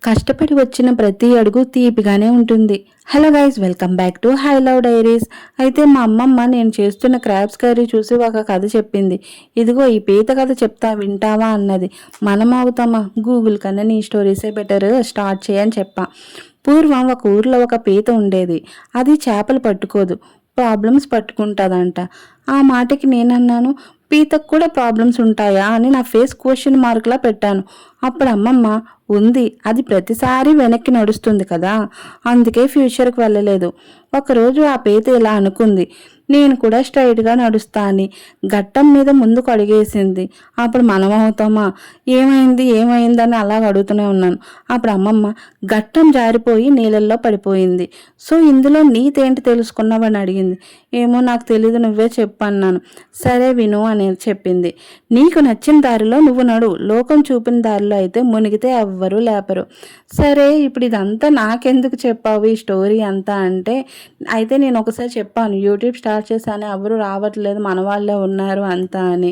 కష్టపడి వచ్చిన ప్రతి అడుగు తీపిగానే ఉంటుంది. Hello guys, welcome back to high love diaries. అయితే మా అమ్మమ్మ నేను చేస్తున్న క్రాబ్స్ కర్రీ చూసి ఒక కథ చెప్పింది. ఇదిగో ఈ పీత కథ చెప్తా వింటావా అన్నది. మనం అవుతామా, గూగుల్ కన్నా నీ స్టోరీసే బెటర్, స్టార్ట్ చేయని చెప్పా. పూర్వం ఒక ఊర్లో ఒక పీత ఉండేది. అది చేపలు పట్టుకోదు, ప్రాబ్లమ్స్ పట్టుకుంటుందంట. ఆ మాటకి నేనన్నాను, పీతకు కూడా ప్రాబ్లమ్స్ ఉంటాయా అని నా ఫేస్ క్వశ్చన్ మార్క్లా పెట్టాను. అప్పుడు అమ్మమ్మ, ఉంది, అది ప్రతిసారి వెనక్కి నడుస్తుంది కదా, అందుకే ఫ్యూచర్కి వెళ్ళలేదు. ఒకరోజు ఆ పీత ఇలా అనుకుంది, నేను కూడా స్ట్రైట్గా నడుస్తా అని గట్టం మీద ముందుకు అడిగేసింది. అప్పుడు మనం అవుతామా, ఏమైంది ఏమైందని అలా అడుగుతూనే ఉన్నాను. అప్పుడు అమ్మమ్మ, గట్టం జారిపోయి నీళ్ళల్లో పడిపోయింది. సో ఇందులో నీతేంటి తెలుసుకున్నావని అడిగింది. ఏమో నాకు తెలీదు, నువ్వే చెప్పు అన్నాను. సరే విను అని చెప్పింది. నీకు నచ్చిన దారిలో నువ్వు నడు, లోకం చూపిన దారిలో అయితే మునిగితే ఎవ్వరూ లేపరు. సరే ఇప్పుడు ఇదంతా నాకెందుకు చెప్పావు ఈ స్టోరీ అంతా అంటే, అయితే నేను ఒకసారి చెప్పాను, యూట్యూబ్ స్టార్ట్ చేశాను, ఎవరు రావట్లేదు, మన వాళ్ళే ఉన్నారు అంతా అని.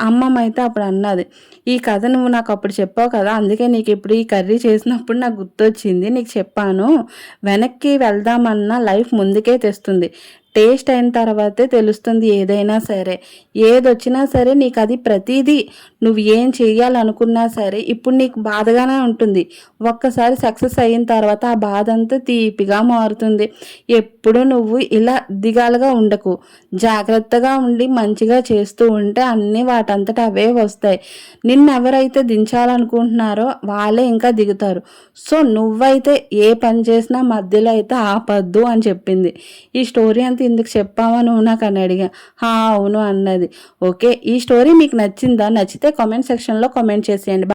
అమ్మమ్మ అయితే అప్పుడు అన్నది, ఈ కథ నువ్వు నాకు అప్పుడు చెప్పావు కదా, అందుకే నీకు ఇప్పుడు ఈ కర్రీ చేసినప్పుడు నాకు గుర్తొచ్చింది, నీకు చెప్పాను, వెనక్కి వెళ్దామన్నా లైఫ్ ముందుకే తెస్తుంది. టేస్ట్ అయిన తర్వాతే తెలుస్తుంది ఏదైనా సరే. ఏదొచ్చినా సరే నీకు అది ప్రతిదీ, నువ్వు ఏం చెయ్యాలనుకున్నా సరే ఇప్పుడు నీకు బాధగానే ఉంటుంది. ఒక్కసారి సక్సెస్ అయిన తర్వాత ఆ బాధ అంతా తీపిగా మారుతుంది. ఎప్పుడు నువ్వు ఇలా దిగాలుగా ఉండకు, జాగ్రత్తగా ఉండి మంచిగా చేస్తూ ఉంటే అన్నీ వాటంతట అవే వస్తాయి. నిన్నెవరైతే దించాలనుకుంటున్నారో వాళ్ళే ఇంకా దిగుతారు. సో నువ్వైతే ఏ పని చేసినా మధ్యలో అయితే ఆపద్దు అని చెప్పింది. ఈ స్టోరీ అంతా ఇందుకు చెప్పావా నువ్వు నాకు అని అడిగా. అవును అన్నది. ఓకే, ఈ స్టోరీ మీకు నచ్చిందా? నచ్చితే కామెంట్ సెక్షన్లో కామెంట్ చేసేయండి.